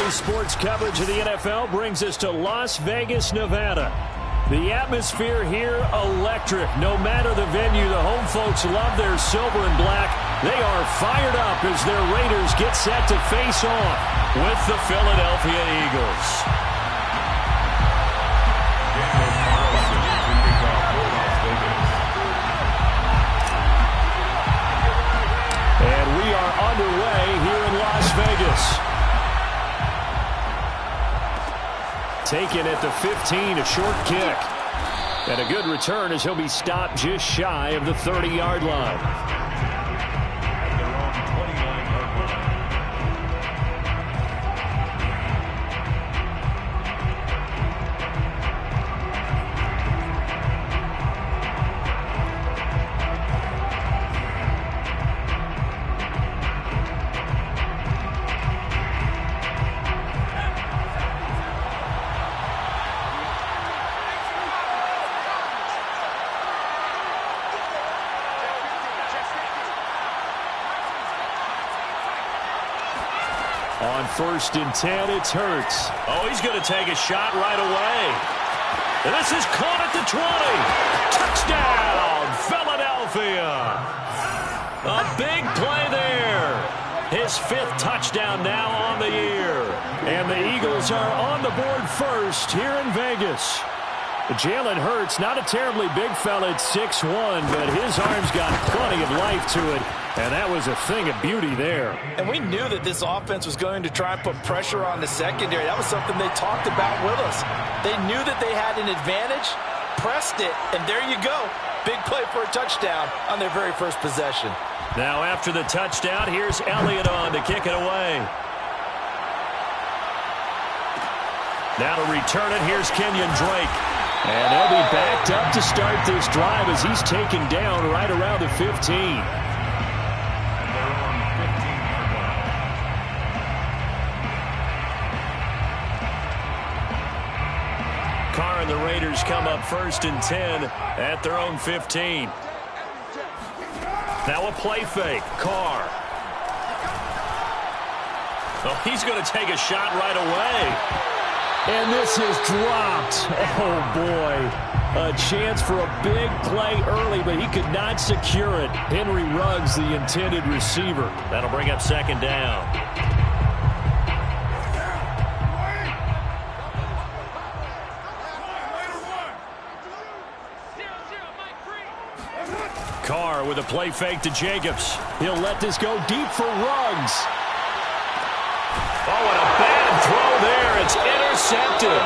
Daily sports coverage of the NFL brings us to Las Vegas, Nevada. The atmosphere here, electric. No matter the venue, the home folks love their silver and black. They are fired up as their Raiders get set to face off with the Philadelphia Eagles. And we are underway here in Las Vegas. Taken at the 15, a short kick. And a good return as he'll be stopped just shy of the 30-yard line. On 1st and 10, it's Hurts. Oh, he's going to take a shot right away. And this is caught at the 20. Touchdown, Philadelphia. A big play there. His 5th touchdown now on the year. And the Eagles are on the board first here in Vegas. Jalen Hurts, not a terribly big fella at 6'1", but his arms got plenty of life to it, and that was a thing of beauty there. And we knew that this offense was going to try and put pressure on the secondary. That was something they talked about with us. They knew that they had an advantage, pressed it, and there you go. Big play for a touchdown on their very first possession. Now after the touchdown, here's Elliott on to kick it away. Now to return it, here's Kenyon Drake. And they'll be backed up to start this drive as he's taken down right around the 15. Carr and the Raiders come up 1st and 10 at their own 15. Now a play fake. Carr. Oh, he's going to take a shot right away. And this is dropped. Oh, boy. A chance for a big play early, but he could not secure it. Henry Ruggs, the intended receiver. That'll bring up 2nd down. Carr with a play fake to Jacobs. He'll let this go deep for Ruggs. Oh, and a bad throw there. It's intercepted.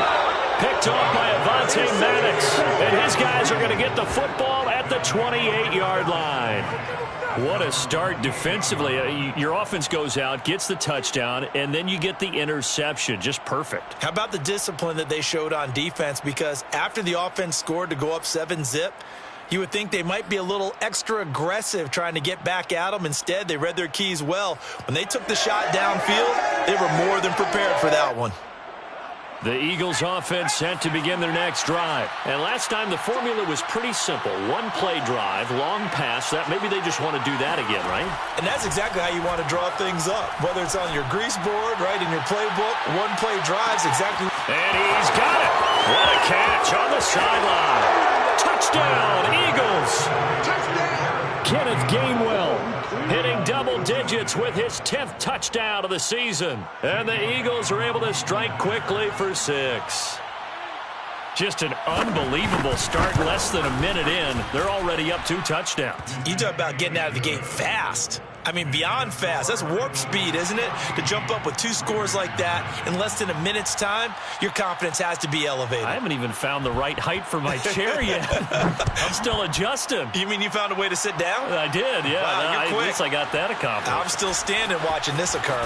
Picked off by Avonte Maddox. And his guys are going to get the football at the 28-yard line. What a start defensively. Your offense goes out, gets the touchdown, and then you get the interception. Just perfect. How about the discipline that they showed on defense? Because after the offense scored to go up 7-zip, you would think they might be a little extra aggressive trying to get back at them. Instead, they read their keys well. When they took the shot downfield, they were more than prepared for that one. The Eagles offense set to begin their next drive. And last time the formula was pretty simple. One play drive, long pass. That maybe they just want to do that again, right? And that's exactly how you want to draw things up. Whether it's on your grease board, right, in your playbook, one play drives exactly. And he's got it. What a catch on the sideline. Touchdown, Eagles. Touchdown. Kenneth Gainwell hitting double digits with his 10th touchdown of the season. And the Eagles are able to strike quickly for 6. Just an unbelievable start. Less than a minute in, they're already up 2 touchdowns. You talk about getting out of the gate fast. I mean, beyond fast. That's warp speed, isn't it? To jump up with 2 scores like that in less than a minute's time, your confidence has to be elevated. I haven't even found the right height for my chair yet. I'm still adjusting. You mean you found a way to sit down? I did, yeah. Wow, you're quick. At least I got that accomplished. I'm still standing watching this occur.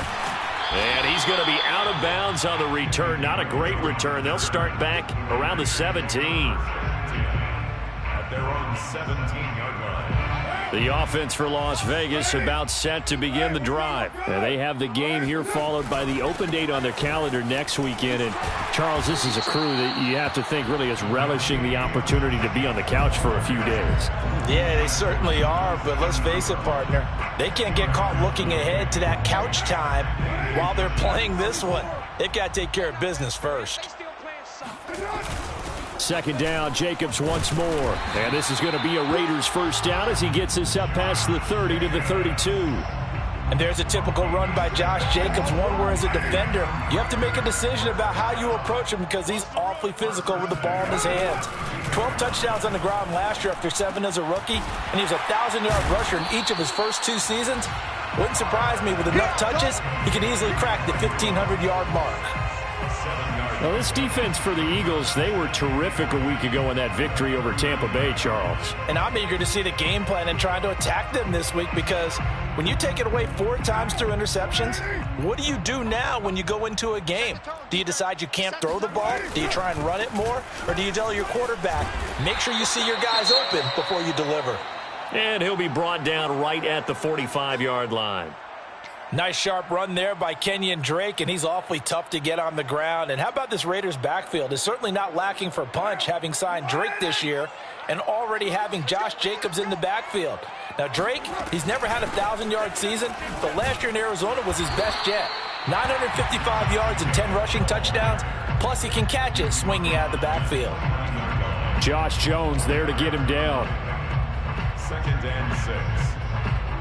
And he's going to be out of bounds on the return. Not a great return. They'll start back around the 17. At their own 17-yard line. The offense for Las Vegas about set to begin the drive. And they have the game here followed by the open date on their calendar next weekend. And, Charles, this is a crew that you have to think really is relishing the opportunity to be on the couch for a few days. Yeah, they certainly are. But let's face it, partner, they can't get caught looking ahead to that couch time while they're playing this one. They've got to take care of business first. Second down, Jacobs once more. And this is going to be a Raiders first down as he gets this up past the 30 to the 32. And there's a typical run by Josh Jacobs, one where as a defender, you have to make a decision about how you approach him because he's awfully physical with the ball in his hands. 12 touchdowns on the ground last year after 7 as a rookie, and he was a 1,000-yard rusher in each of his first 2 seasons. Wouldn't surprise me with enough touches, he could easily crack the 1,500-yard mark. Well, this defense for the Eagles, they were terrific a week ago in that victory over Tampa Bay, Charles. And I'm eager to see the game plan and trying to attack them this week because when you take it away 4 times through interceptions, what do you do now when you go into a game? Do you decide you can't throw the ball? Do you try and run it more? Or do you tell your quarterback, make sure you see your guys open before you deliver? And he'll be brought down right at the 45-yard line. Nice sharp run there by Kenyon Drake, and he's awfully tough to get on the ground. And how about this Raiders backfield? It's certainly not lacking for punch, having signed Drake this year and already having Josh Jacobs in the backfield. Now, Drake, he's never had a 1,000-yard season, but last year in Arizona was his best yet. 955 yards and 10 rushing touchdowns, plus he can catch it swinging out of the backfield. Josh Jones there to get him down. 2nd and 6.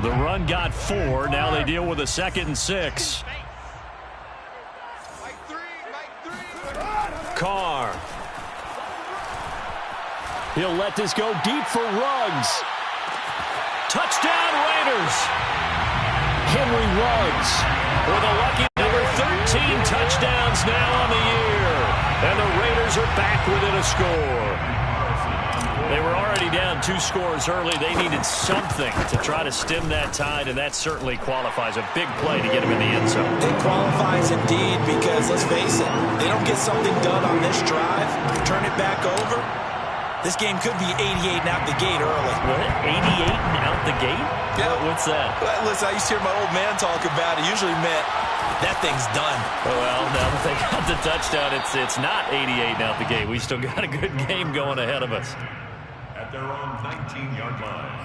The run got 4. Now they deal with a 2nd and 6. Carr. He'll let this go deep for Ruggs. Touchdown Raiders. Henry Ruggs with a lucky number 13 touchdowns now on the year. And the Raiders are back within a score. They were already down 2 scores early. They needed something to try to stem that tide, and that certainly qualifies. A big play to get them in the end zone. It qualifies indeed because, let's face it, they don't get something done on this drive, turn it back over, this game could be 88 and out the gate early. What? 88 and out the gate? Yeah. What's that? Well, listen, I used to hear my old man talk about it. Usually meant that thing's done. Well, now that they got the touchdown, it's not 88 and out the gate. We still got a good game going ahead of us. At their own 19-yard line.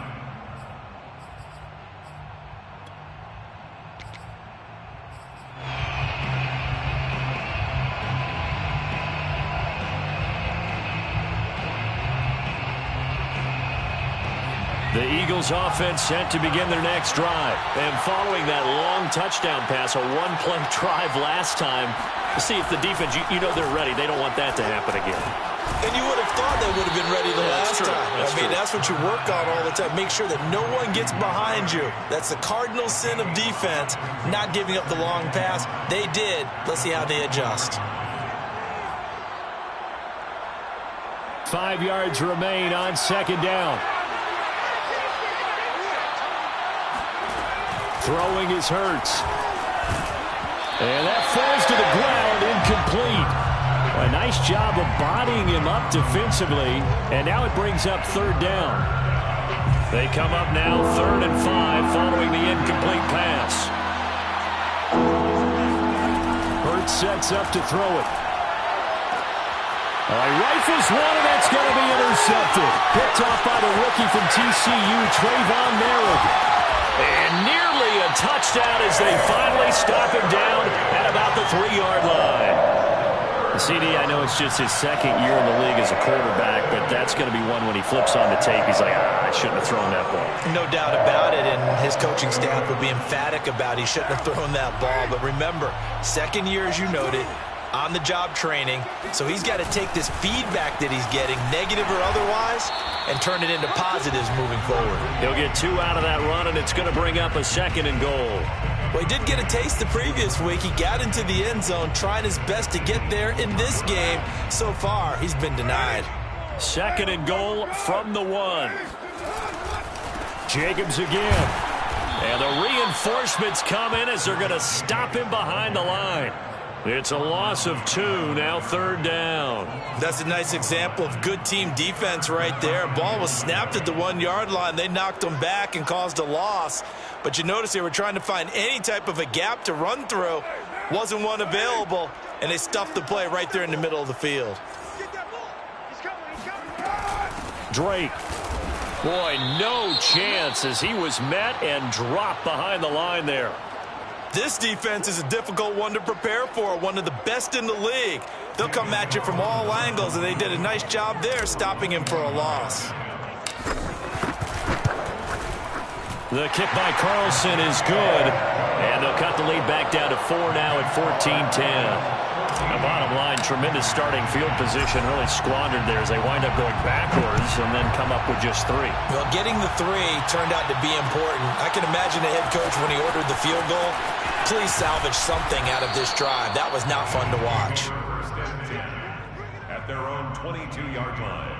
The Eagles offense set to begin their next drive. And following that long touchdown pass, a one-play drive last time, to see if the defense, you know they're ready. They don't want that to happen again. And you would have thought they would have been ready the last time. That's what you work on all the time. Make sure that no one gets behind you. That's the cardinal sin of defense, not giving up the long pass. They did. Let's see how they adjust. 5 yards remain on 2nd down. Throwing is Hurts. And that falls to the ground, incomplete. A nice job of bodying him up defensively, and now it brings up 3rd down. They come up now 3rd and 5 following the incomplete pass. Hurts sets up to throw it. Rifles one, and that's going to be intercepted. Picked off by the rookie from TCU, Trayvon Merritt. And nearly a touchdown as they finally stop him down at about the 3-yard line. CD, I know it's just his 2nd year in the league as a quarterback, but that's going to be one when he flips on the tape. He's like, I shouldn't have thrown that ball. No doubt about it, and his coaching staff will be emphatic about he shouldn't have thrown that ball. But remember, 2nd year, as you noted, on-the-job training, so he's got to take this feedback that he's getting, negative or otherwise, and turn it into positives moving forward. He'll get 2 out of that run, and it's going to bring up a 2nd and goal. Well, he did get a taste the previous week. He got into the end zone, trying his best to get there in this game. So far, he's been denied. 2nd and goal from the 1. Jacobs again. And the reinforcements come in as they're going to stop him behind the line. It's a loss of 2, now 3rd down. That's a nice example of good team defense right there. Ball was snapped at the 1-yard line. They knocked him back and caused a loss. But you notice they were trying to find any type of a gap to run through. Wasn't one available, and they stuffed the play right there in the middle of the field. Drake. Boy, no chance as he was met and dropped behind the line there. This defense is a difficult one to prepare for, one of the best in the league. They'll come at you from all angles, and they did a nice job there stopping him for a loss. The kick by Carlson is good, and they'll cut the lead back down to 4 now at 14-10. The bottom line, tremendous starting field position, really squandered there as they wind up going backwards and then come up with just 3. Well, getting the 3 turned out to be important. I can imagine the head coach when he ordered the field goal. Please salvage something out of this drive. That was not fun to watch. First and 10 at their own 22-yard line.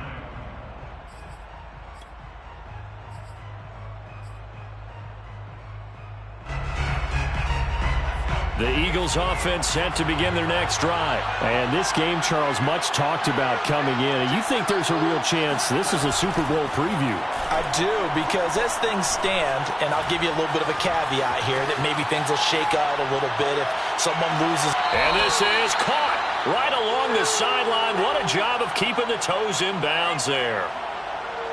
The Eagles offense set to begin their next drive. And this game, Charles, much talked about coming in. And you think there's a real chance this is a Super Bowl preview? I do, because as things stand, and I'll give you a little bit of a caveat here, that maybe things will shake out a little bit if someone loses. And this is caught right along the sideline. What a job of keeping the toes in bounds there.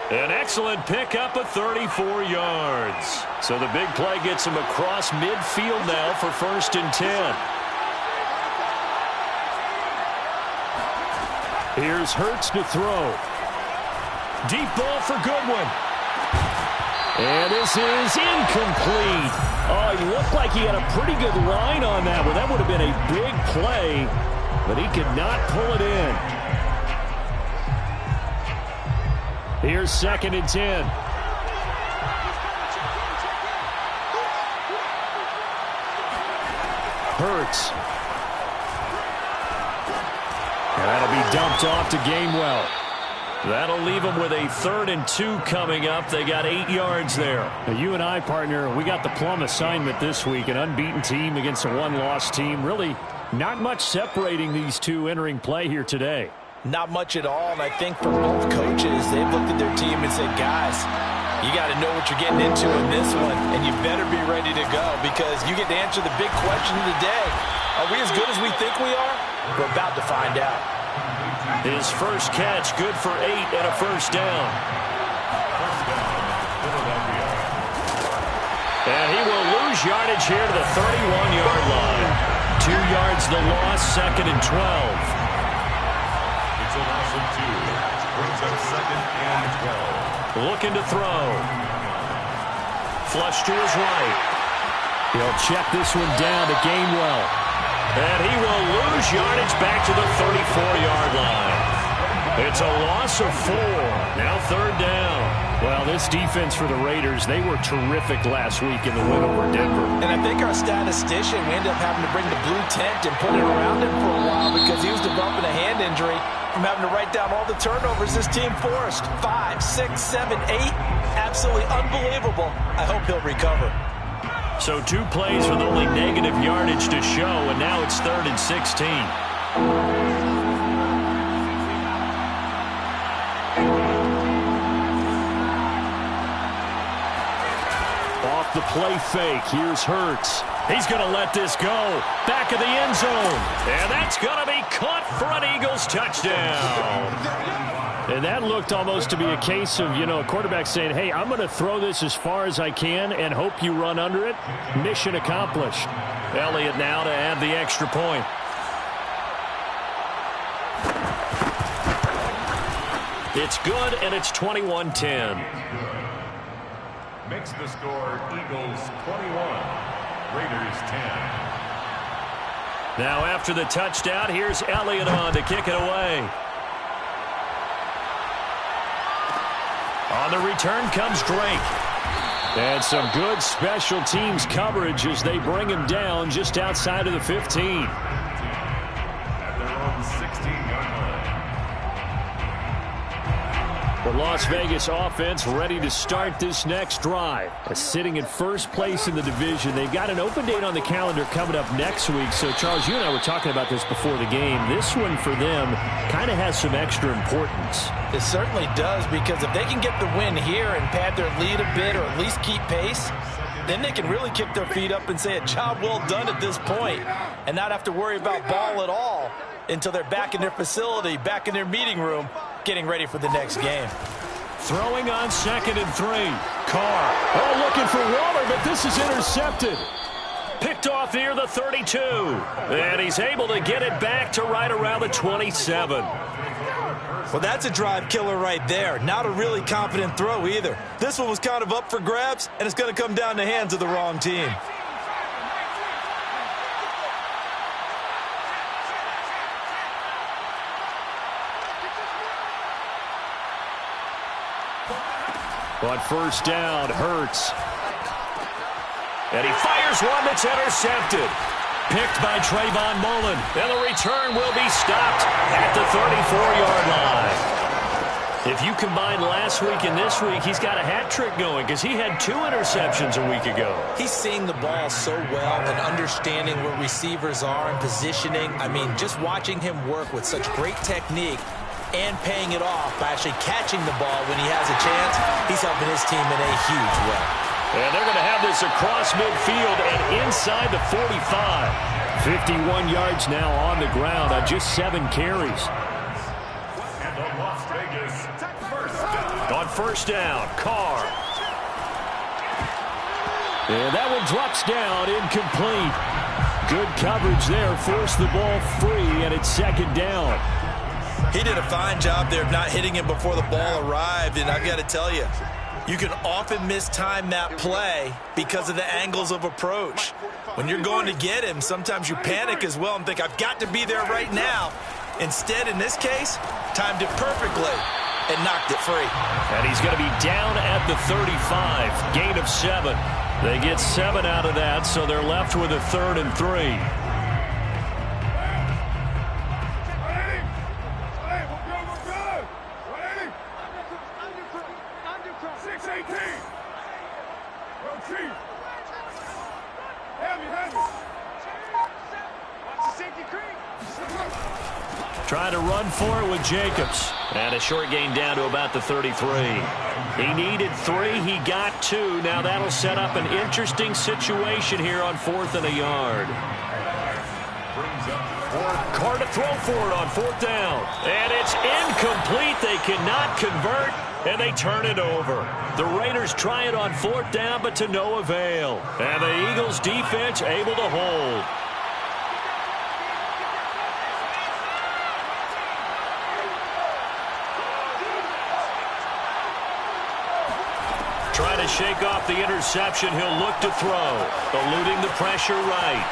An excellent pickup of 34 yards. So the big play gets him across midfield now for 1st and 10. Here's Hurts to throw. Deep ball for Goodwin. And this is incomplete. Oh, he looked like he had a pretty good line on that one. That would have been a big play, but he could not pull it in. Here's 2nd and 10. Hurts. And that'll be dumped off to Gainwell. That'll leave them with a 3rd and 2 coming up. They got 8 yards there. Now, you and I, partner, we got the plum assignment this week. An unbeaten team against a one-loss team. Really not much separating these two entering play here today. Not much at all, and I think for both coaches, they've looked at their team and said, guys, you got to know what you're getting into in this one, and you better be ready to go because you get to answer the big question of the day. Are we as good as we think we are? We're about to find out. His first catch, good for 8 and a 1st down. And he will lose yardage here to the 31-yard line. 2 yards the loss, 2nd and 12. It's a loss of 2. Brings up 2nd and 12. Looking to throw. Flush to his right. He'll check this one down to Gainwell. And he will lose yardage back to the 34-yard line. It's a loss of 4. Now 3rd down. Well, this defense for the Raiders, they were terrific last week in the win over Denver. And I think our statistician, we ended up having to bring the blue tent and put it around him for a while because he was developing a hand injury from having to write down all the turnovers this team forced. 5, 6, 7, 8. Absolutely unbelievable. I hope he'll recover. So 2 plays with only negative yardage to show, and now it's 3rd and 16. Off the play fake, here's Hurts. He's going to let this go. Back of the end zone. And that's going to be caught for an Eagles touchdown. And that looked almost to be a case of, a quarterback saying, hey, I'm going to throw this as far as I can and hope you run under it. Mission accomplished. Elliott now to add the extra point. It's good, and it's 21-10. Makes the score Eagles 21, Raiders 10. Now after the touchdown, here's Elliott on to kick it away. On the return comes Drake. And some good special teams coverage as they bring him down just outside of the 15. At their own 16-yard line. The Las Vegas offense ready to start this next drive. Sitting in first place in the division. They've got an open date on the calendar coming up next week. So, Charles, you and I were talking about this before the game. This one for them kind of has some extra importance. It certainly does, because if they can get the win here and pad their lead a bit or at least keep pace, then they can really kick their feet up and say a job well done at this point and not have to worry about ball at all until they're back in their facility, back in their meeting room, getting ready for the next game. Throwing on 2nd and 3. Carr. Oh, looking for Waller, but this is intercepted. Picked off near the 32. And he's able to get it back to right around the 27. Well, that's a drive killer right there. Not a really confident throw either. This one was kind of up for grabs, and it's going to come down the hands of the wrong team. On first down, Hurts. And he fires one that's intercepted. Picked by Trayvon Mullen. And the return will be stopped at the 34-yard line. If you combine last week and this week, he's got a hat trick going because he had 2 interceptions a week ago. He's seeing the ball so well and understanding where receivers are and positioning. I mean, just watching him work with such great technique and paying it off by actually catching the ball when he has a chance, he's helping his team in a huge way. And they're going to have this across midfield and inside the 45. 51 yards now on the ground on just 7 carries. And on Las Vegas, first down. On first down, Carr. And that one drops down, incomplete. Good coverage there, forced the ball free, and it's second down. He did a fine job there of not hitting him before the ball arrived, and I've got to tell you, you can often mistime that play because of the angles of approach. When you're going to get him, sometimes you panic as well and think, I've got to be there right now. Instead, in this case, timed it perfectly and knocked it free. And he's going to be down at the 35, gain of 7. They get 7 out of that, so they're left with a 3rd and 3. Trying to run for it with Jacobs. And a short gain down to about the 33. He needed 3. He got 2. Now that'll set up an interesting situation here on 4th and a yard. Carr to throw for it on 4th down. And it's incomplete. They cannot convert, and they turn it over. The Raiders try it on 4th down, but to no avail. And the Eagles defense able to hold. Trying to shake off the interception. He'll look to throw. Eluding the pressure right.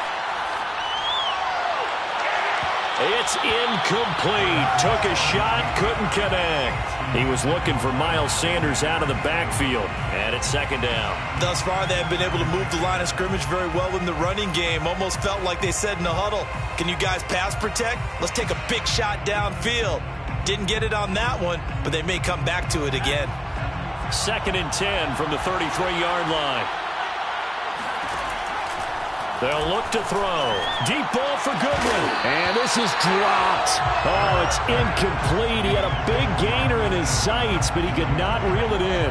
It's incomplete. Took a shot, couldn't connect. He was looking for Miles Sanders out of the backfield. And it's second down. Thus far, they have been able to move the line of scrimmage very well in the running game. Almost felt like they said in the huddle, can you guys pass protect? Let's take a big shot downfield. Didn't get it on that one, but they may come back to it again. 2nd and 10 from the 33-yard line. They'll look to throw. Deep ball for Goodwin. And this is dropped. Oh, it's incomplete. He had a big gainer in his sights, but he could not reel it in.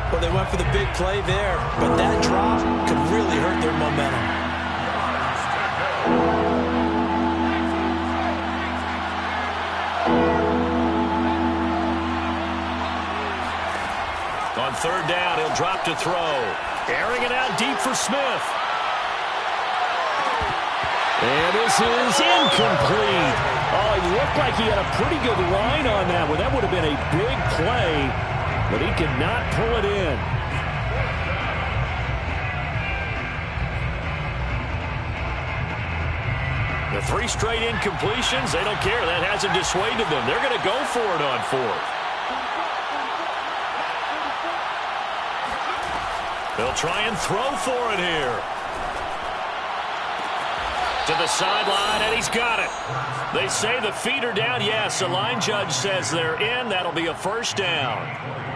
Well, they went for the big play there, but that drop could really hurt their momentum. On 3rd down, he'll drop to throw. Airing it out deep for Smith. And this is incomplete. Oh, he looked like he had a pretty good line on that one. That would have been a big play, but he could not pull it in. The 3 straight incompletions, they don't care. That hasn't dissuaded them. They're going to go for it on 4th. They'll try and throw for it here. To the sideline, and he's got it. They say the feet are down. Yes, the line judge says they're in. That'll be a first down.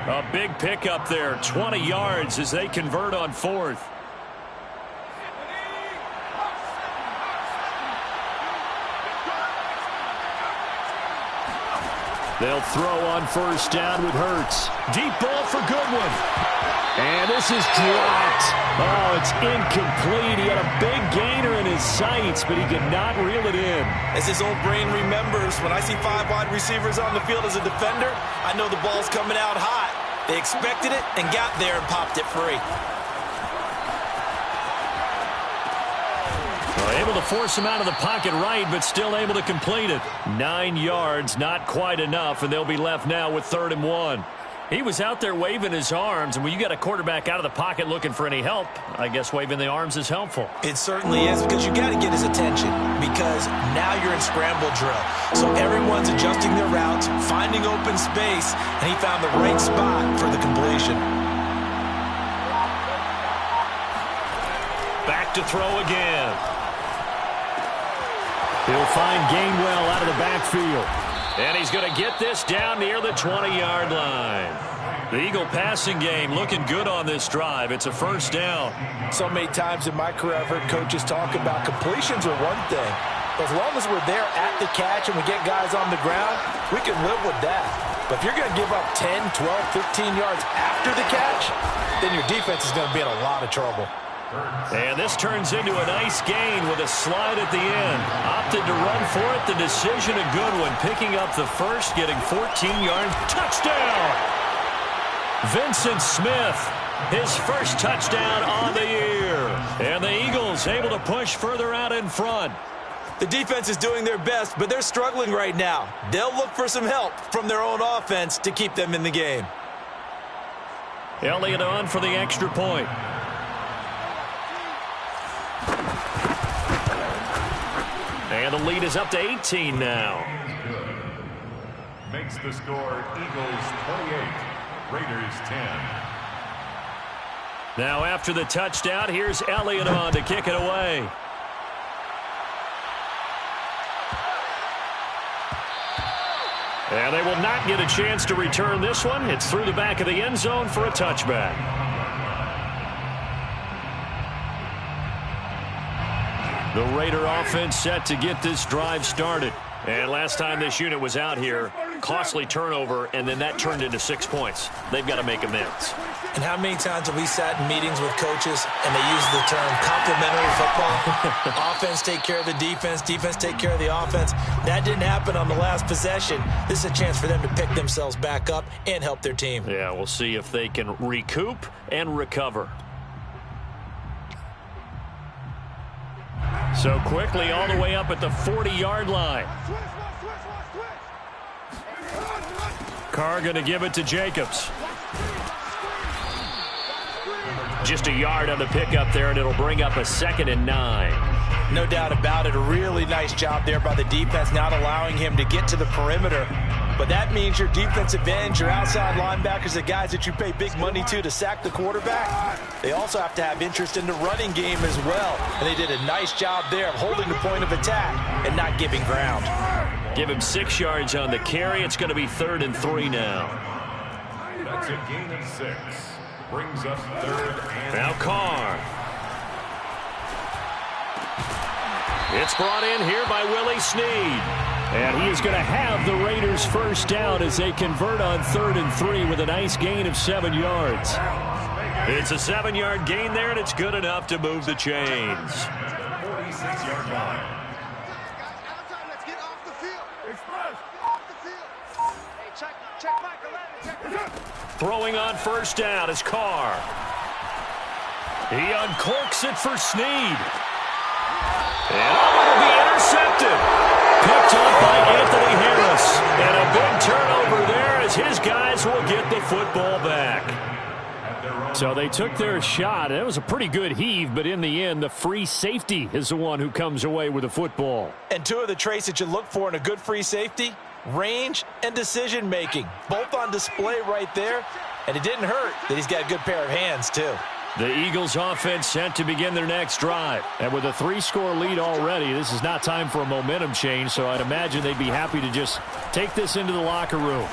A big pickup there, 20 yards as they convert on 4th. They'll throw on first down with Hurts. Deep ball for Goodwin. And this is dropped. Oh, it's incomplete. He had a big gainer in his sights, but he could not reel it in. As his old brain remembers, when I see 5 wide receivers on the field as a defender, I know the ball's coming out hot. They expected it and got there and popped it free. Able to force him out of the pocket right, but still able to complete it. 9 yards, not quite enough, and they'll be left now with 3rd and 1. He was out there waving his arms, and when you got a quarterback out of the pocket looking for any help, I guess waving the arms is helpful. It certainly is, because you got to get his attention, because now you're in scramble drill. So everyone's adjusting their routes, finding open space, and he found the right spot for the completion. Back to throw again. He'll find Gainwell out of the backfield. And he's going to get this down near the 20-yard line. The Eagle passing game looking good on this drive. It's a 1st down. So many times in my career I've heard coaches talk about completions are one thing. As long as we're there at the catch and we get guys on the ground, we can live with that. But if you're going to give up 10, 12, 15 yards after the catch, then your defense is going to be in a lot of trouble. And this turns into a nice gain with a slide at the end. Opted to run for it. The decision a good one. Picking up the first, getting 14 yards. Touchdown! Vincent Smith, his first touchdown on the year. And the Eagles able to push further out in front. The defense is doing their best, but they're struggling right now. They'll look for some help from their own offense to keep them in the game. Elliott on for the extra point. And the lead is up to 18 now. Makes the score Eagles 28, Raiders 10. Now after the touchdown, here's Elliott on to kick it away. And they will not get a chance to return this one. It's through the back of the end zone for a touchback. The Raider offense set to get this drive started. And last time this unit was out here, costly turnover, and then that turned into 6 points. They've got to make amends. And how many times have we sat in meetings with coaches and they use the term complementary football? Offense take care of the defense, defense take care of the offense. That didn't happen on the last possession. This is a chance for them to pick themselves back up and help their team. Yeah, we'll see if they can recoup and recover. So quickly all the way up at the 40-yard line. Carr going to give it to Jacobs. Just a yard on the pickup there, and it'll bring up a 2nd and 9. No doubt about it. A really nice job there by the defense, not allowing him to get to the perimeter. But that means your defensive ends, your outside linebackers, the guys that you pay big money to sack the quarterback, they also have to have interest in the running game as well. And they did a nice job there of holding the point of attack and not giving ground. Give him 6 yards on the carry. It's going to be 3rd and 3 now. That's a gain of 6. Brings up 3rd and now Carr. It's brought in here by Willie Snead. And he is going to have the Raiders' first down as they convert on 3rd and 3 with a nice gain of 7 yards. It's a 7-yard gain there, and it's good enough to move the chains. 46-yard line. Throwing on 1st down is Carr. He uncorks it for Snead. And it'll be intercepted. Picked up by Anthony Harris. And a big turnover there as his guys will get the football back. So they took their shot. It was a pretty good heave, but in the end, the free safety is the one who comes away with the football. And 2 of the traits that you look for in a good free safety, range and decision-making. Both on display right there. And it didn't hurt that he's got a good pair of hands, too. The Eagles offense set to begin their next drive. And with a 3-score lead already, this is not time for a momentum change, so I'd imagine they'd be happy to just take this into the locker room.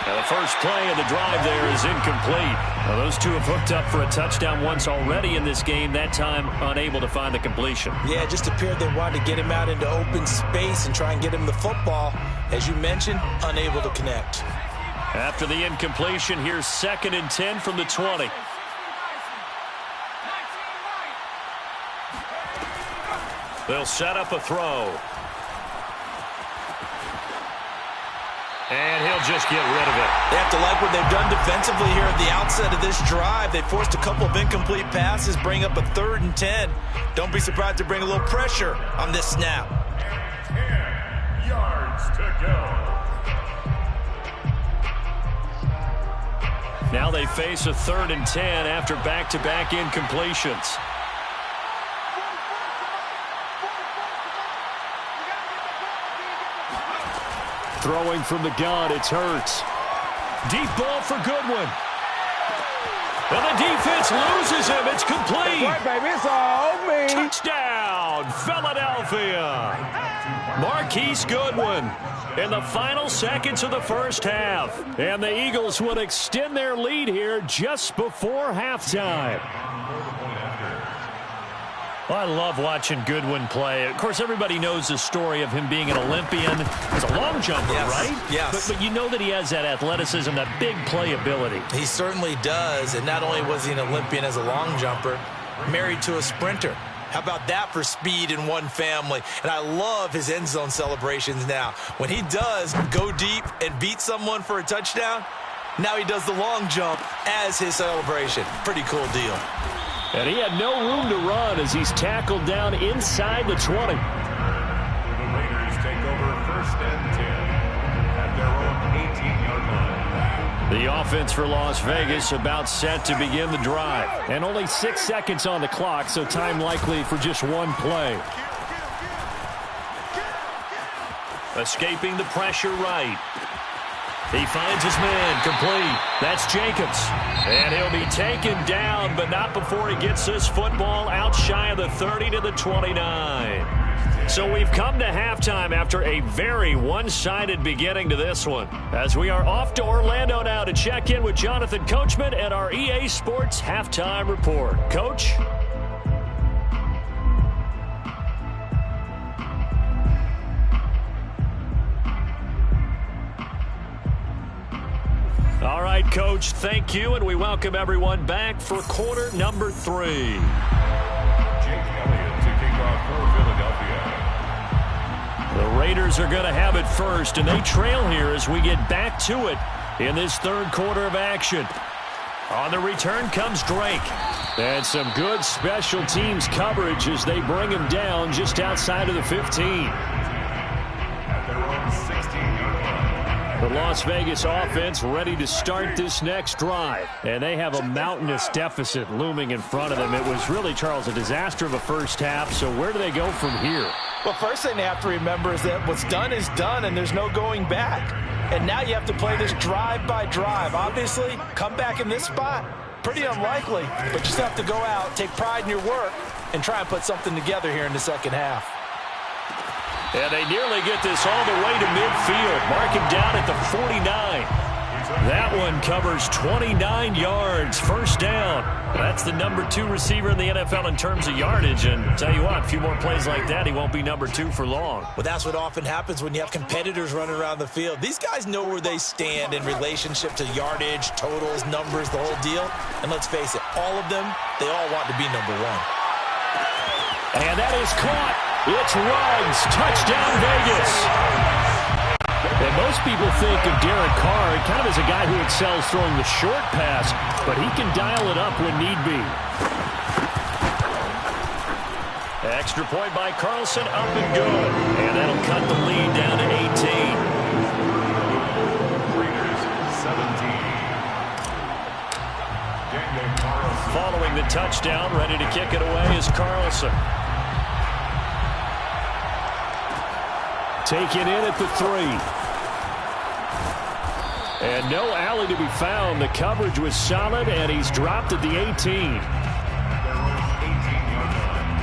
Now the first play of the drive there is incomplete. Now those two have hooked up for a touchdown once already in this game, that time unable to find the completion. Yeah, it just appeared they wanted to get him out into open space and try and get him the football. As you mentioned, unable to connect. After the incompletion, here's 2nd and 10 from the 20. They'll set up a throw. And he'll just get rid of it. They have to like what they've done defensively here at the outset of this drive. They forced a couple of incomplete passes, bring up a 3rd and 10. Don't be surprised to bring a little pressure on this snap. 10 yards to go. Now they face a 3rd and 10 after back-to-back incompletions. Throwing from the gun, it's Hurts. Deep ball for Goodwin. And the defense loses him. It's complete. That's right, baby. It's all me. Touchdown, Philadelphia. Marquise Goodwin in the final seconds of the first half. And the Eagles will extend their lead here just before halftime. Well, I love watching Goodwin play. Of course, everybody knows the story of him being an Olympian as a long jumper, right? Yes. But you know that he has that athleticism, that big playability. He certainly does. And not only was he an Olympian as a long jumper, married to a sprinter. How about that for speed in one family? And I love his end zone celebrations now. When he does go deep and beat someone for a touchdown, now he does the long jump as his celebration. Pretty cool deal. And he had no room to run as he's tackled down inside the 20. The Raiders take over 1st and 10 at their own 18-yard line. The offense for Las Vegas about set to begin the drive. And only 6 seconds on the clock, so time likely for just one play. Escaping the pressure right. He finds his man, complete. That's Jacobs. And he'll be taken down, but not before he gets this football out shy of the 30 to the 29. So we've come to halftime after a very one-sided beginning to this one. As we are off to Orlando now to check in with Jonathan Coachman and our EA Sports Halftime Report. Coach? All right, Coach, thank you, and we welcome everyone back for quarter number 3. Jake Elliott to kick off for Philadelphia. The Raiders are going to have it first, and they trail here as we get back to it in this 3rd quarter of action. On the return comes Drake. And some good special teams coverage as they bring him down just outside of the 15. At their own 16-yard line. The Las Vegas offense ready to start this next drive. And they have a mountainous deficit looming in front of them. It was really, Charles, a disaster of a first half. So where do they go from here? Well, first thing they have to remember is that what's done is done, and there's no going back. And now you have to play this drive by drive. Obviously, come back in this spot, pretty unlikely. But you just have to go out, take pride in your work, and try and put something together here in the second half. And they nearly get this all the way to midfield. Mark him down at the 49. That one covers 29 yards. First down. That's the number 2 receiver in the NFL in terms of yardage. And tell you what, a few more plays like that, he won't be number 2 for long. Well, that's what often happens when you have competitors running around the field. These guys know where they stand in relationship to yardage, totals, numbers, the whole deal. And let's face it, all of them, they all want to be number 1. And that is caught. It's Ruggs. Touchdown, Vegas. And most people think of Derek Carr kind of as a guy who excels throwing the short pass, but he can dial it up when need be. Extra point by Carlson, up and good. And that'll cut the lead down to 18. Raiders 17. Daniel Carlson. Following the touchdown, ready to kick it away is Carlson. Taken in at the 3. And no alley to be found. The coverage was solid, and he's dropped at the 18. Their own 18-yard line.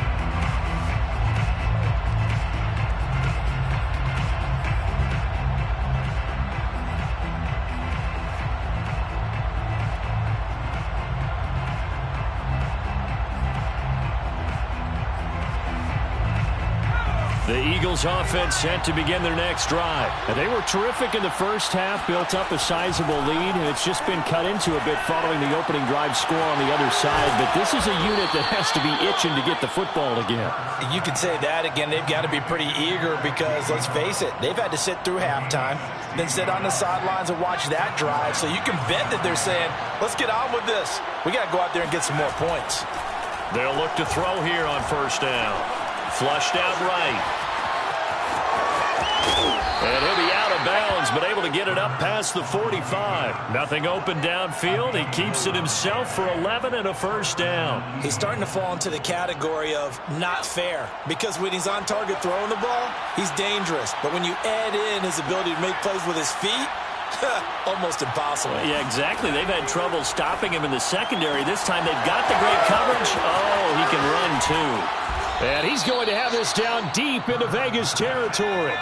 The Eagles offense set to begin their next drive. And they were terrific in the first half, built up a sizable lead, and it's just been cut into a bit following the opening drive score on the other side. But this is a unit that has to be itching to get the football again. You could say that again. They've got to be pretty eager because, let's face it, they've had to sit through halftime, then sit on the sidelines and watch that drive. So you can bet that they're saying, let's get on with this. We got to go out there and get some more points. They'll look to throw here on first down. Flushed out right. And he'll be out of bounds, but able to get it up past the 45. Nothing open downfield. He keeps it himself for 11 and a first down. He's starting to fall into the category of not fair, because when he's on target throwing the ball, he's dangerous. But when you add in his ability to make plays with his feet, almost impossible. Yeah, exactly. They've had trouble stopping him in the secondary. This time they've got the great coverage. Oh, he can run too. And he's going to have this down deep into Vegas territory.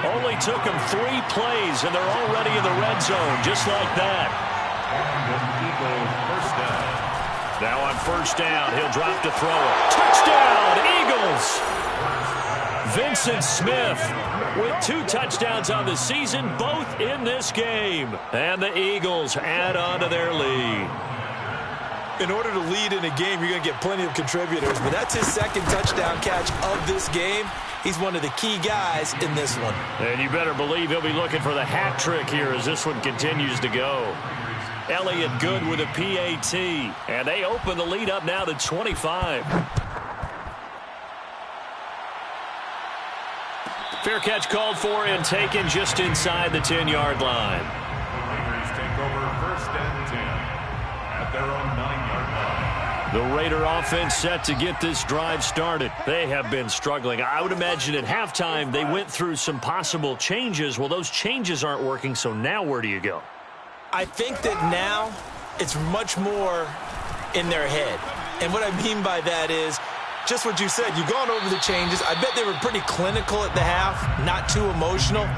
Only took him 3 plays, and they're already in the red zone, just like that. First down. Now on first down, he'll drop to throw it. Touchdown, Eagles! Vincent Smith with 2 touchdowns on the season, both in this game. And the Eagles add on to their lead. In order to lead in a game, you're going to get plenty of contributors, but that's his second touchdown catch of this game. He's one of the key guys in this one. And you better believe he'll be looking for the hat trick here as this one continues to go. Elliott good with a PAT, and they open the lead up now to 25. Fair catch called for and taken just inside the 10-yard line. Raiders take over first and 10 at their own 9-yard line. The Raider offense set to get this drive started. They have been struggling. I would imagine at halftime they went through some possible changes. Well, those changes aren't working, so now where do you go? I think that now it's much more in their head. And what I mean by that is just what you said. You've gone over the changes. I bet they were pretty clinical at the half, not too emotional.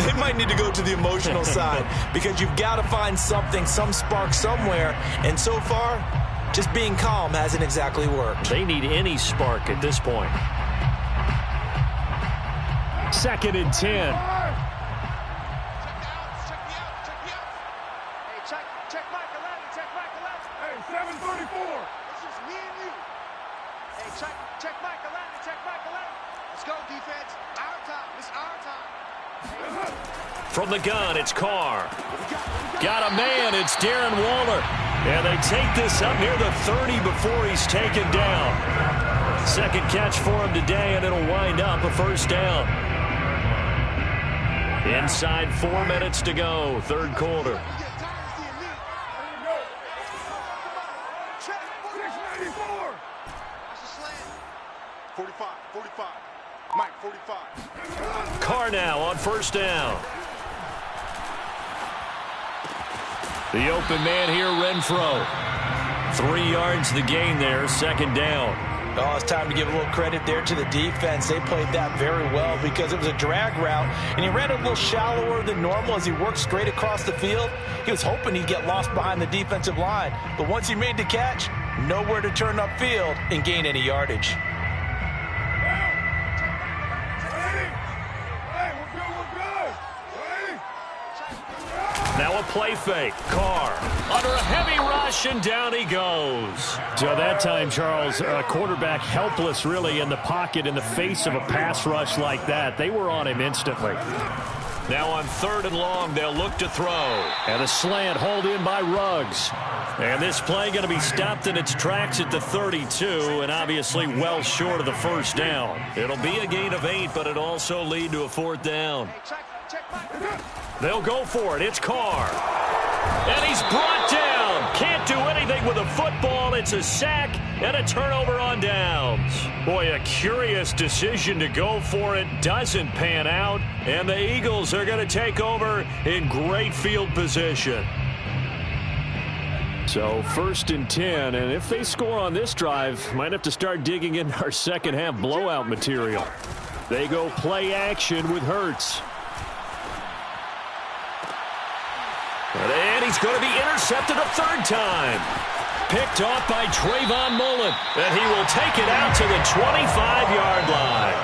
They might need to go to the emotional side because you've got to find something, some spark somewhere. And so far, just being calm hasn't exactly worked. They need any spark at this point. 2nd and 10. Check Mike 11, check Mike 11. Hey, 734. This is me and you. Hey, check Mike 11, check Mike 11. Let's go, defense. Our time. It's our time. From the gun, it's Carr. Got a man, it's Darren Waller. And they take this up near the 30 before he's taken down. Second catch for him today, and it'll wind up a first down. Inside 4 minutes to go, third quarter. 45. Mike, 45. Carr now on first down. The open man here, Renfro. 3 yards the gain there, second down. Oh, it's time to give a little credit there to the defense. They played that very well because it was a drag route, and he ran a little shallower than normal as he worked straight across the field. He was hoping he'd get lost behind the defensive line, but once he made the catch, nowhere to turn upfield and gain any yardage. Now a play fake. Carr under a heavy rush, and down he goes. So that time, Charles, a quarterback helpless really in the pocket in the face of a pass rush like that. They were on him instantly. Now on 3rd and long, they'll look to throw. And a slant hauled in by Ruggs. And this play going to be stopped in its tracks at the 32, and obviously well short of the first down. It'll be a gain of 8, but it'll also lead to a 4th down. They'll go for it. It's Carr. And he's brought down. Can't do anything with a football. It's a sack and a turnover on downs. Boy, a curious decision to go for it. Doesn't pan out. And the Eagles are going to take over in great field position. So 1st and 10, and if they score on this drive, might have to start digging into our second half blowout material. They go play action with Hurts. And he's going to be intercepted a 3rd time. Picked off by Trayvon Mullen. And he will take it out to the 25-yard line.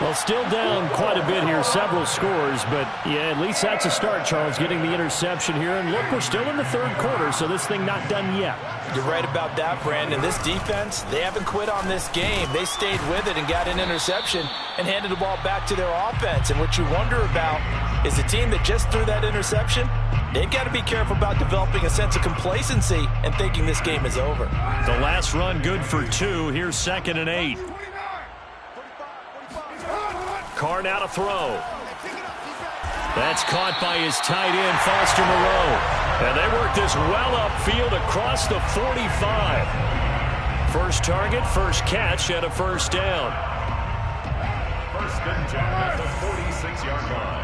Well, still down quite a bit here, several scores, but yeah, at least that's a start, Charles, getting the interception here. And look, we're still in the third quarter, so this thing not done yet. You're right about that, Brandon. This defense, they haven't quit on this game. They stayed with it and got an interception and handed the ball back to their offense. And what you wonder about is a team that just threw that interception, they've got to be careful about developing a sense of complacency and thinking this game is over. The last run good for 2. Here's 2nd and 8. Carr now to throw. That's caught by his tight end, Foster Moreau. And they work this well upfield across the 45. First target, first catch, and a first down. 1st and 10 at the 46-yard line.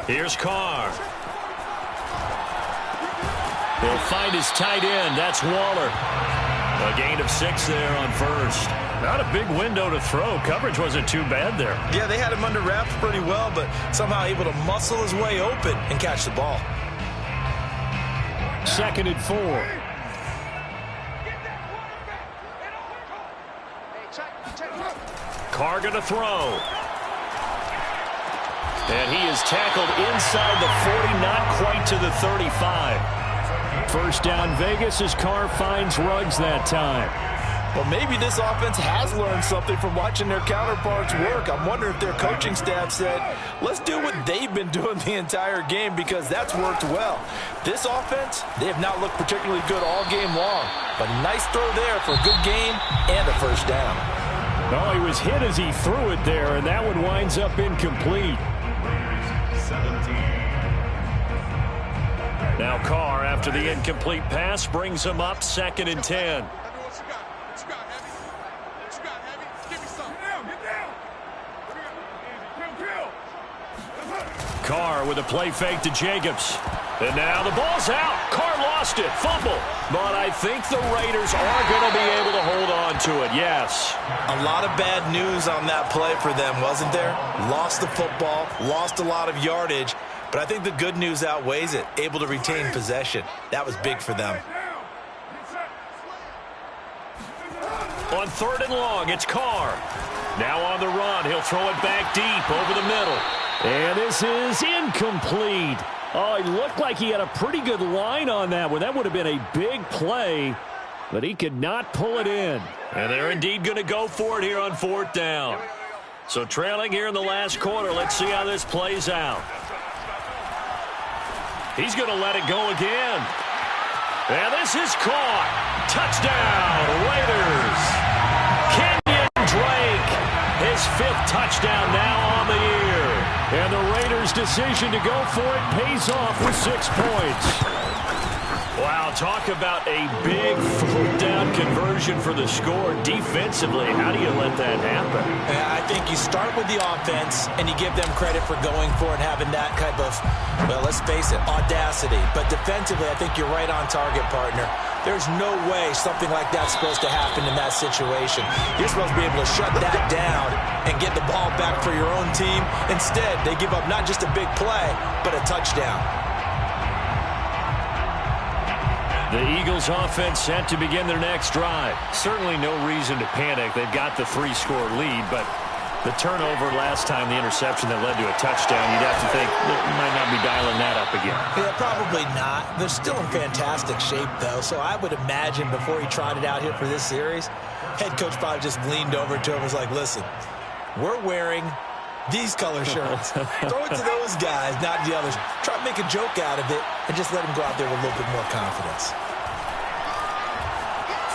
Here's Carr. He'll find his tight end. That's Waller. A gain of 6 there on first. Not a big window to throw. Coverage wasn't too bad there. Yeah, they had him under wraps pretty well, but somehow able to muscle his way open and catch the ball. 2nd and 4. Carr gonna throw. And he is tackled inside the 40, not quite to the 35. First down Vegas as Carr finds Ruggs that time. Well, maybe this offense has learned something from watching their counterparts work. I'm wondering if their coaching staff said, let's do what they've been doing the entire game, because that's worked well. This offense, they have not looked particularly good all game long. But nice throw there for a good gain and a first down. Oh, he was hit as he threw it there, and that one winds up incomplete. 17. Now Carr, after the incomplete pass, brings him up 2nd and 10. Carr with a play fake to Jacobs. And now the ball's out. Carr lost it. Fumble. But I think the Raiders are going to be able to hold on to it. Yes. A lot of bad news on that play for them, wasn't there? Lost the football, lost a lot of yardage. But I think the good news outweighs it. Able to retain possession. That was big for them. On 3rd and long, it's Carr. Now on the run. He'll throw it back deep over the middle. And this is incomplete. Oh, he looked like he had a pretty good line on that one. That would have been a big play, but he could not pull it in. And they're indeed going to go for it here on 4th down. So trailing here in the last quarter. Let's see how this plays out. He's going to let it go again. And this is caught. Touchdown, Raiders. Kenyon Drake, his 5th touchdown now on the year. And the Raiders' decision to go for it pays off with 6 points. Wow, talk about a big 4th down conversion for the score. Defensively, how do you let that happen? I think you start with the offense and you give them credit for going for it and having that type of, well, let's face it, audacity. But defensively, I think you're right on target, partner. There's no way something like that's supposed to happen in that situation. You're supposed to be able to shut that down and get the ball back for your own team. Instead, they give up not just a big play, but a touchdown. The Eagles offense set to begin their next drive. Certainly no reason to panic. They've got the 3-score lead, but the turnover last time, the interception that led to a touchdown, you'd have to think they might not be dialing that up again. Yeah, probably not. They're still in fantastic shape, though, so I would imagine before he trotted out here for this series, head coach probably just leaned over to him and was like, listen, we're wearing these color shirts. Throw it to those guys, not the others. Try to make a joke out of it and just let him go out there with a little bit more confidence.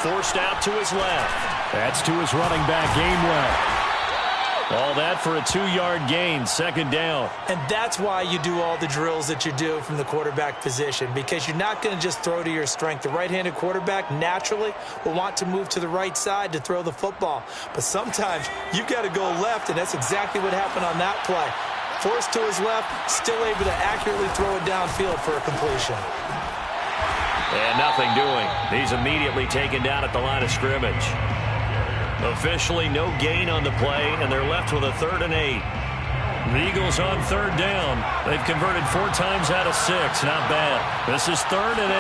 Forced out to his left. That's to his running back, Gainwell. All that for a 2-yard gain, 2nd down. And that's why you do all the drills that you do from the quarterback position, because you're not going to just throw to your strength. The right-handed quarterback naturally will want to move to the right side to throw the football. But sometimes you've got to go left, and that's exactly what happened on that play. Forced to his left, still able to accurately throw it downfield for a completion. And nothing doing. He's immediately taken down at the line of scrimmage. Officially no gain on the play, and they're left with a 3rd and 8. The Eagles on 3rd down. They've converted 4 times out of 6. Not bad. This is 3rd and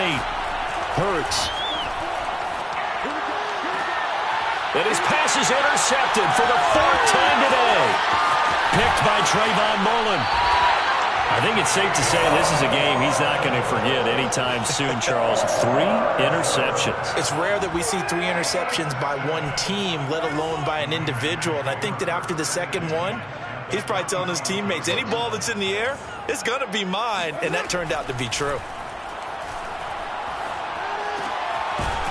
Hurts. And his pass is intercepted for the fourth time today. Picked by Trayvon Mullen. I think it's safe to say this is a game he's not going to forget anytime soon, Charles. 3 interceptions. It's rare that we see 3 interceptions by one team, let alone by an individual. And I think that after the second one, he's probably telling his teammates, any ball that's in the air, it's going to be mine. And that turned out to be true.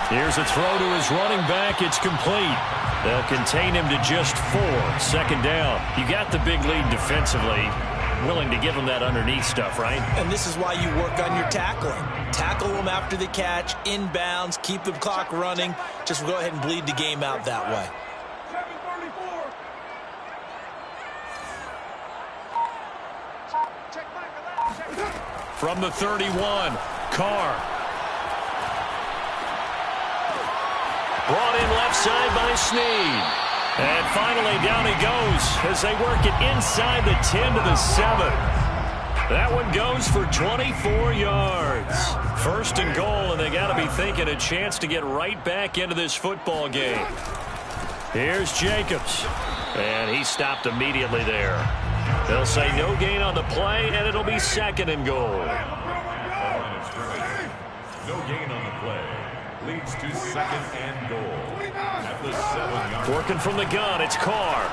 Here's a throw to his running back. It's complete. They'll contain him to just 4. Second down. You got the big lead defensively. Willing to give him that underneath stuff, right? And this is why you work on your tackling. Tackle them after the catch, inbounds, keep the clock running. Just go ahead and bleed the game out that way. 734. From the 31, Carr. Brought in left side by Snead. And finally, down he goes as they work it inside the 10 to the 7. That one goes for 24 yards. First and goal, and they got to be thinking a chance to get right back into this football game. Here's Jacobs. And he stopped immediately there. They'll say no gain on the play, and it'll be second and goal. No gain on the play. Leads to second and goal. At the 7-yard line. Working from the gun, it's Carr.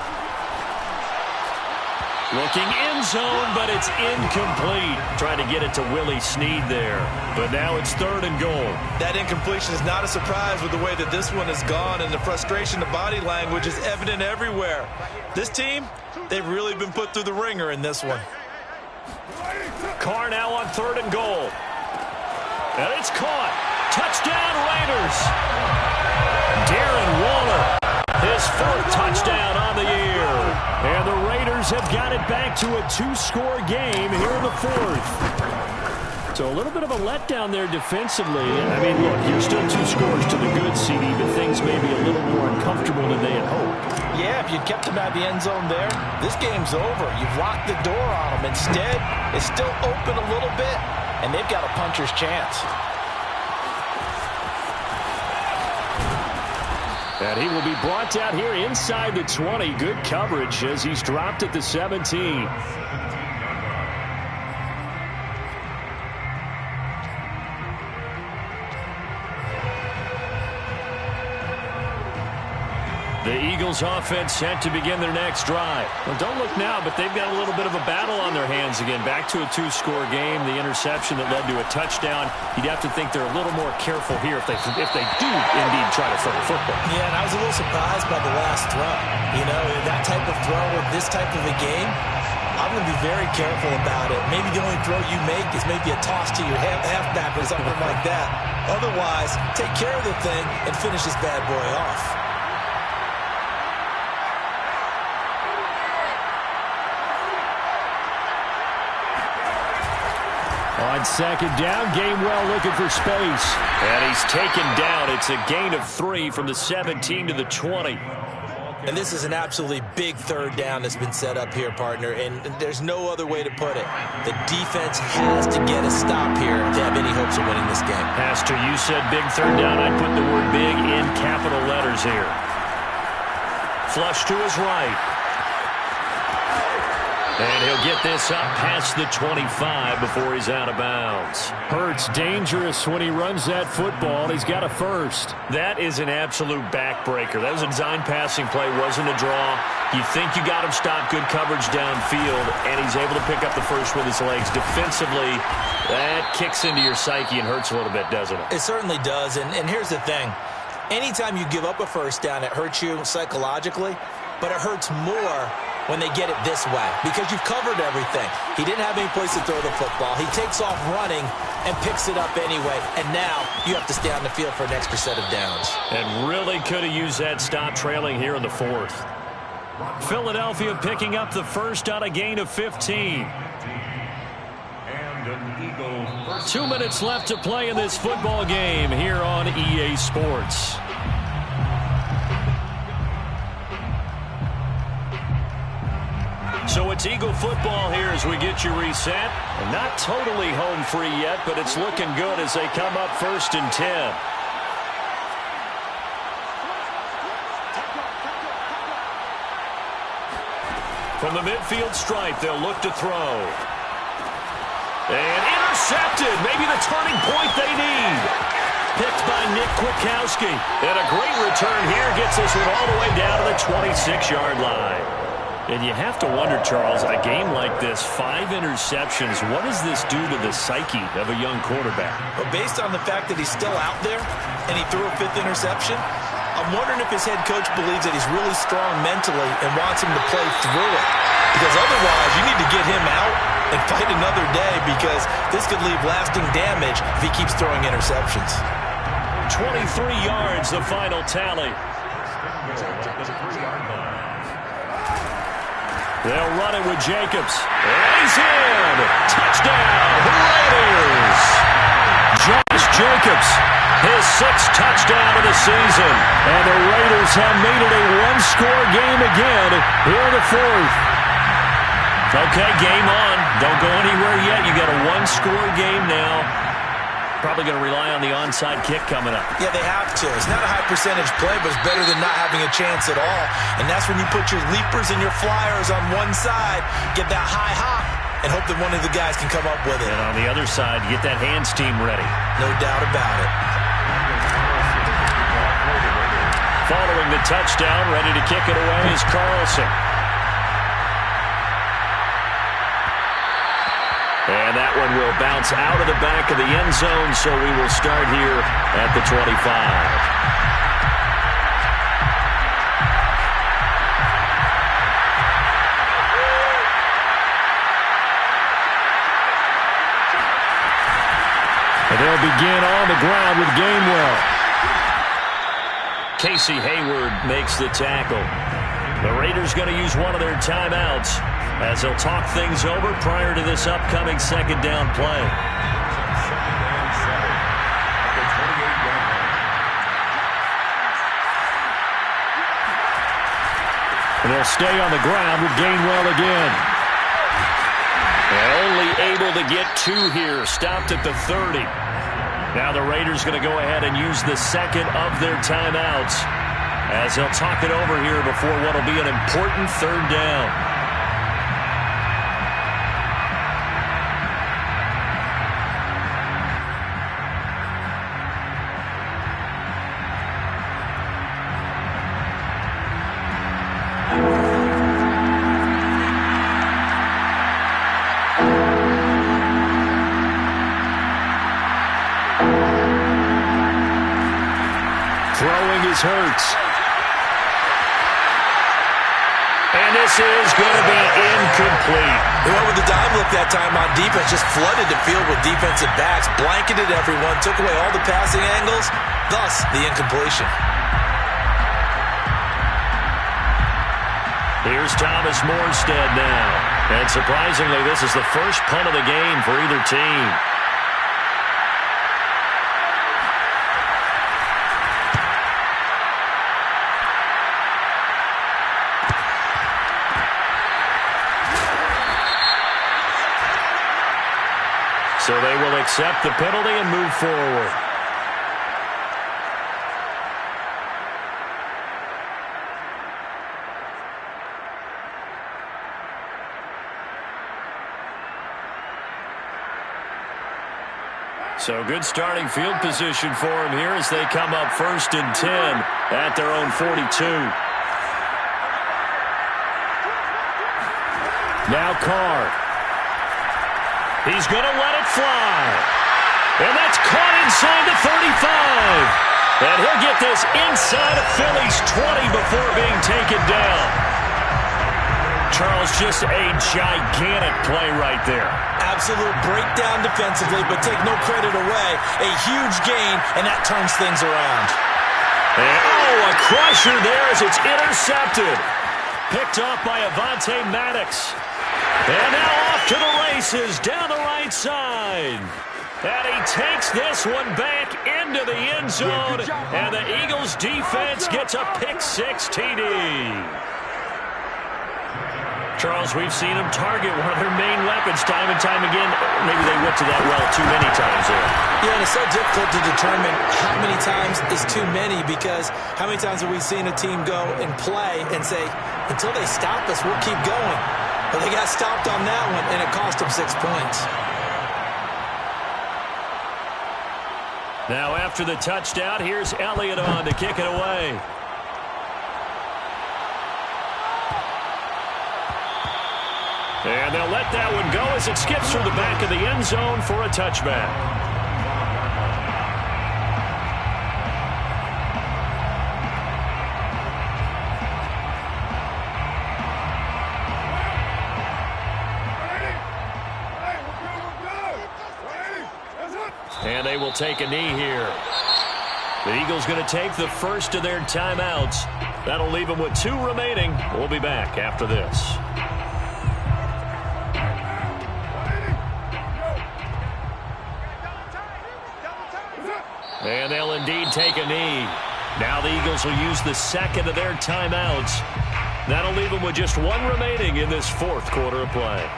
Looking end zone, but it's incomplete. Trying to get it to Willie Snead there. But now it's third and goal. That incompletion is not a surprise with the way that this one has gone, and the frustration, the body language is evident everywhere. This team, they've really been put through the ringer in this one. Carr now on third and goal. And it's caught. Touchdown, Raiders. Darren Waller, his 4th touchdown on the year. And the Raiders have got it back to a 2-score game here in the 4th. So a little bit of a letdown there defensively. I mean, look, you're still 2 scores to the good, CD, but things may be a little more uncomfortable than they had hoped. Yeah, if you'd kept them out of the end zone there, this game's over. You've locked the door on them. Instead, it's still open a little bit, and they've got a puncher's chance. And he will be brought down here inside the 20. Good coverage as he's dropped at the 17. The Eagles offense set to begin their next drive. Well, don't look now, but they've got a little bit of a battle on their hands again. Back to a 2-score game. The interception that led to a touchdown. You'd have to think they're a little more careful here if they do indeed try to throw the football. Yeah, and I was a little surprised by the last throw. You know, that type of throw with this type of a game, I'm going to be very careful about it. Maybe the only throw you make is maybe a toss to your halfback or something like that. Otherwise, take care of the thing and finish this bad boy off. On second down, Gainwell looking for space. And he's taken down. It's a gain of 3 from the 17 to the 20. And this is an absolutely big third down that's been set up here, partner, and there's no other way to put it. The defense has to get a stop here to have any hopes of winning this game. Pastor, you said big third down. I'd put the word big in capital letters here. Flush to his right. And he'll get this up past the 25 before he's out of bounds. Hurts dangerous when he runs that football. He's got a first. That is an absolute backbreaker. That was a design passing play, wasn't a draw. You think you got him stopped, good coverage downfield, and he's able to pick up the first with his legs. Defensively, that kicks into your psyche and hurts a little bit, doesn't it? It certainly does, and here's the thing. Anytime you give up a first down, it hurts you psychologically, but it hurts more when they get it this way, because you've covered everything. He didn't have any place to throw the football. He takes off running and picks it up anyway, and now you have to stay on the field for an extra set of downs. And really could have used that stop trailing here in the 4th. Philadelphia picking up the first on a gain of 15. And an Eagle. 2 minutes left to play in this football game here on EA Sports. So it's Eagle football here as we get you reset. And not totally home free yet, but it's looking good as they come up 1st and 10. From the midfield stripe, they'll look to throw. And intercepted. Maybe the turning point they need. Picked by Nick Kwiatkowski. And a great return here gets this one all the way down to the 26-yard line. And you have to wonder, Charles, a game like this, 5 interceptions, what does this do to the psyche of a young quarterback? Well, based on the fact that he's still out there and he threw a 5th interception, I'm wondering if his head coach believes that he's really strong mentally and wants him to play through it. Because otherwise, you need to get him out and fight another day, because this could leave lasting damage if he keeps throwing interceptions. 23 yards, the final tally. They'll run it with Jacobs. And he's in! Touchdown, the Raiders! Josh Jacobs, his 6th touchdown of the season. And the Raiders have made it a one-score game again here in the 4th. Okay, game on. Don't go anywhere yet. You got a one-score game now. Probably going to rely on the onside kick coming up. Yeah, they have to. It's not a high percentage play, but it's better than not having a chance at all. And that's when you put your leapers and your flyers on one side, get that high hop, and hope that one of the guys can come up with it. And on the other side, get that hands team ready. No doubt about it. Following the touchdown, ready to kick it away is Carlson. And that one will bounce out of the back of the end zone, so we will start here at the 25. And they'll begin on the ground with Gainwell. Casey Hayward makes the tackle. The Raiders going to use one of their timeouts as they'll talk things over prior to this upcoming 2nd down play. And they'll stay on the ground with Gainwell again. And only able to get 2 here, stopped at the 30. Now the Raiders going to go ahead and use the 2nd of their timeouts as they'll talk it over here before what will be an important 3rd down. Throwing is Hurts. And this is going to be incomplete. They went with the dive look that time on defense, just flooded the field with defensive backs, blanketed everyone, took away all the passing angles, thus the incompletion. Here's Thomas Morstead now. And surprisingly, this is the first punt of the game for either team. So they will accept the penalty and move forward. So good starting field position for them here as they come up 1st and 10 at their own 42. Now Carr. He's going to let it fly. And that's caught inside the 35. And he'll get this inside of Philly's 20 before being taken down. Charles, just a gigantic play right there. Absolute breakdown defensively, but take no credit away. A huge gain, and that turns things around. And, oh, a crusher there as it's intercepted. Picked up by Avonte Maddox. And now off to the races down the right side. And he takes this one back into the end zone. And the Eagles defense gets a pick 6 TD. Charles, we've seen them target one of their main weapons time and time again. Maybe they went to that well too many times there. Yeah, and it's so difficult to determine how many times is too many, because how many times have we seen a team go and play and say, until they stop us, we'll keep going. But they got stopped on that one, and it cost them 6 points. Now after the touchdown, here's Elliott on to kick it away. And they'll let that one go as it skips through the back of the end zone for a touchback. And they will take a knee here. The Eagles going to take the first of their timeouts. That'll leave them with 2 remaining. We'll be back after this. And they'll indeed take a knee. Now the Eagles will use the second of their timeouts. That'll leave them with just 1 remaining in this 4th quarter of play.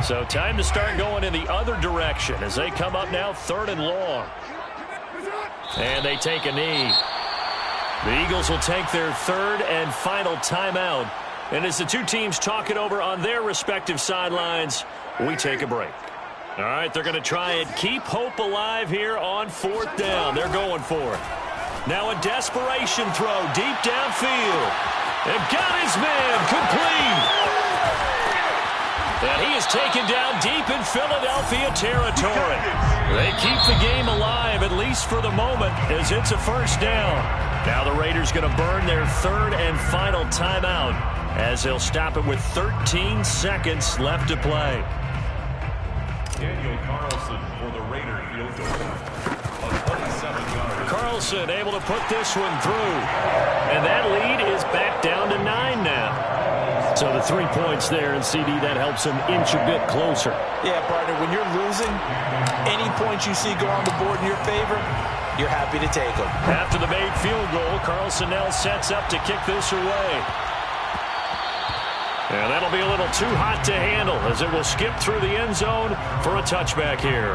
So time to start going in the other direction as they come up now 3rd and long. And they take a knee. The Eagles will take their 3rd and final timeout. And as the 2 teams talk it over on their respective sidelines, we take a break. All right, they're going to try and keep hope alive here on 4th down. They're going for it. Now a desperation throw deep downfield. And got his man complete. And he is taken down deep in Philadelphia territory. They keep the game alive, at least for the moment, as it's a 1st down. Now the Raiders going to burn their 3rd and final timeout as they'll stop it with 13 seconds left to play. Daniel Carlson for the Raider field goal. A 27-yard. Carlson able to put this one through. And that lead is back down to 9 now. So the 3 points there, and CD, that helps them inch a bit closer. Yeah, partner, when you're losing, any points you see go on the board in your favor, you're happy to take them. After the made field goal, Carlson now sets up to kick this away. And that'll be a little too hot to handle as it will skip through the end zone for a touchback here.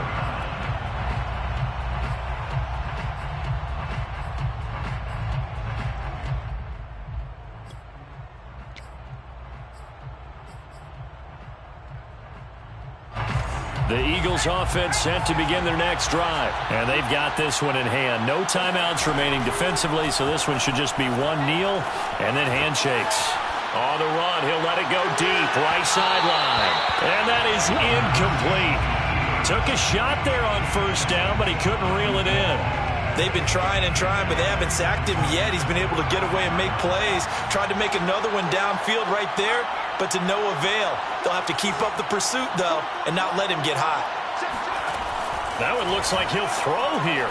The Eagles offense set to begin their next drive. And they've got this one in hand. No timeouts remaining defensively, so this one should just be 1 kneel and then handshakes. On the run, he'll let it go deep, right sideline. And that is incomplete. Took a shot there on 1st down, but he couldn't reel it in. They've been trying and trying, but they haven't sacked him yet. He's been able to get away and make plays. Tried to make another one downfield right there, but to no avail. They'll have to keep up the pursuit, though, and not let him get hot. That one looks like he'll throw here.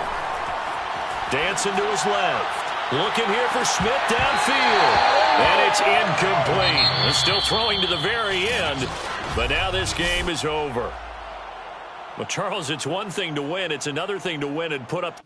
Dancing to his left. Looking here for Smith downfield. And it's incomplete. They're still throwing to the very end, but now this game is over. Well, Charles, it's one thing to win. It's another thing to win and put up